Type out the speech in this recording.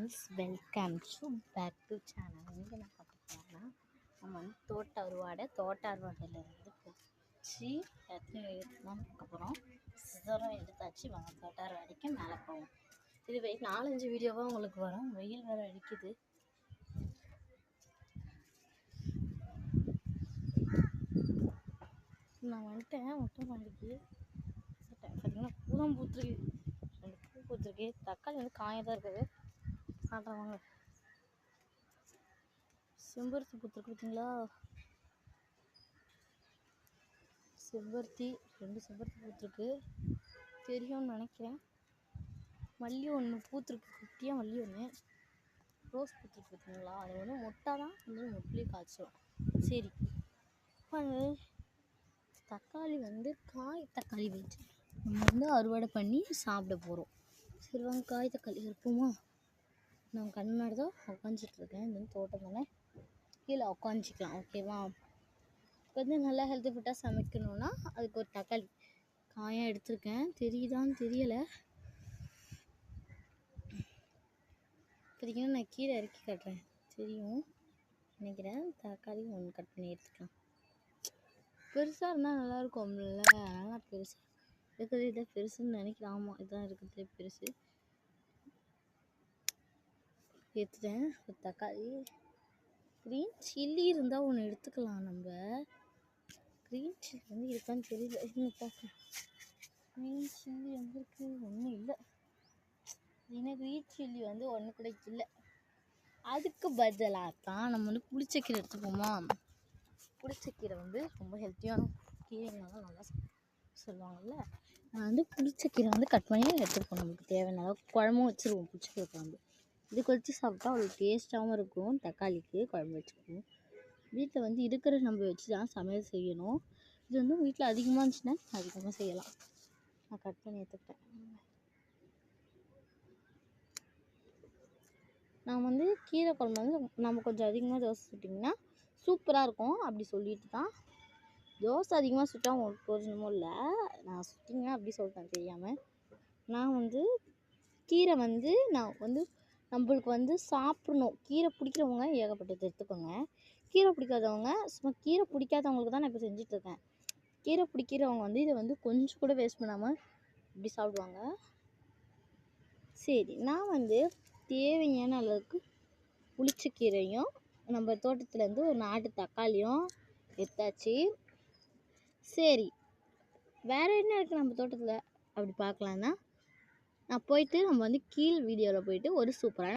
Friends, welcome back to channel. இன்றைக்கி நான் பார்க்க போகிறேன்னா நம்ம வந்து தோட்ட அறுவாடையிலேருந்து பிடிச்சி எத்தனை எடுத்துதான் பார்க்க போகிறோம். சிதறம் எடுத்தாச்சு. வாங்க தோட்ட அறுவாடைக்கு மேலே போவோம். இது 4-5 வீடியோவாக உங்களுக்கு வரும். வெயில் வேறு அடிக்குது. நான் வந்துட்டேன் மொட்டை மாடிக்கு. பார்த்தீங்கன்னா பூதான் பூத்துருக்கு, 2 பூ பூத்துருக்கு. தக்காளி வந்து காயதான் இருக்குது. காட்டுறவங்க செம்பருத்தி பூத்துருக்கு பார்த்தீங்களா? செம்பருத்தி 2 செம்பருத்தி பூத்துருக்கு, தெரியும்னு நினைக்கிறேன். மல்லி ஒன்று பூத்துருக்கு, குட்டியாக மல்லி ஒன்று. ரோஸ் பூத்துருக்கு பார்த்தீங்களா? அது வந்து மொட்டை தான், வந்து மொட்டிலே காய்ச்சிடும். சரி, தக்காளி வந்து காய் தக்காளி வச்சு நம்ம வந்து அறுவடை பண்ணி சாப்பிட போகிறோம். சரி வாங்க காய் தக்காளி இருப்போமா? நான் கண்ணாடி தான் உட்காந்துட்ருக்கேன். இந்த தோட்டம் தானே, கீழே உட்காந்துக்கலாம். ஓகேவா? கொஞ்சம் நல்லா ஹெல்த்தி ஃபுட்டாக சமைக்கணுன்னா அதுக்கு ஒரு தக்காளி காயாக எடுத்திருக்கேன். தெரியுதான்னு தெரியலை. பார்த்தீங்கன்னா நான் கீழே இறக்கி கட்டுறேன், தெரியும் நினைக்கிறேன். தக்காளி ஒன்று கட் பண்ணி எடுத்துக்கலாம். பெருசாக இருந்தால் நல்லாயிருக்கும்ல, அதனால் பெருசாக இருக்கிறது இதான் பெருசுன்னு நினைக்கிறேன். ஆமாம், இதுதான் இருக்கிறதுலே பெருசு. எடுத்துட்டேன். ஒரு தக்காளி. க்ரீன் சில்லி இருந்தால் ஒன்று எடுத்துக்கலாம். நம்ம க்ரீன் சில்லி வந்து இருக்கான்னு தெரியல, இன்னும் பார்க்க. க்ரீன் சில்லி வந்து இருக்குது, ஒன்றும் இல்லை. ஏன்னா க்ரீன் சில்லி வந்து ஒன்று கூட இல்லை. அதுக்கு பதிலாக தான் நம்ம வந்து புளிச்சக்கீரை எடுத்துப்போமா? புளிச்சக்கீரை வந்து ரொம்ப ஹெல்த்தியான கீரைனால நல்லா சொல்லுவாங்கள்ல. நான் வந்து புளிச்சக்கீரை வந்து கட் பண்ணி எடுத்துப்போம். நமக்கு தேவையான அளவு குழம்பும் வச்சுருவோம். புளிச்சக்கீரை குழம்பு இதுக்கு வச்சு சாப்பிட்டா அவ்வளோ டேஸ்ட்டாகவும் இருக்கும். தக்காளிக்கு குழம்பு வச்சுக்குவோம். வீட்டில் வந்து இருக்கிற நம்ம வச்சு தான் சமையல் செய்யணும். இது வந்து வீட்டில் அதிகமாக இருந்துச்சுன்னா அதிகமாக செய்யலாம். நான் கட் பண்ணி எடுத்துக்கிட்டேன். நான் வந்து கீரை குழம்பு வந்து நம்ம கொஞ்சம் அதிகமாக தோசை சுட்டிங்கன்னா சூப்பராக இருக்கும். அப்படி சொல்லிட்டு தான் தோசை அதிகமாக சுட்டா உங்களுக்கு பிரயோஜனமும் இல்லை. நான் சுட்டிங்கன்னா அப்படி சொல்லிட்டேன் தெரியாமல். நான் வந்து கீரை வந்து நான் வந்து நம்மளுக்கு வந்து சாப்பிட்ணும். கீரை பிடிக்கிறவங்க ஏகப்பட்டது எடுத்துக்கோங்க. கீரை பிடிக்காதவங்க சும்மா கீரை பிடிக்காதவங்களுக்கு தான் நான் இப்போ செஞ்சிட்ருக்கேன். கீரை பிடிக்கிறவங்க வந்து இதை வந்து கொஞ்சம் கூட வேஸ்ட் பண்ணாமல் இப்படி சாப்பிடுவாங்க. சரி, நான் வந்து தேவையான அளவுக்கு புளிச்சக்கீரையும் நம்ம தோட்டத்துலேருந்து ஒரு 4 தக்காளியும் எடுத்தாச்சு. சரி, வேறு என்ன இருக்குது நம்ம தோட்டத்தில் அப்படி பார்க்கலான்னா, நான் போயிட்டு நம்ம வந்து கீழ் வீடியோவில் போயிட்டு ஒரு சூப்பரான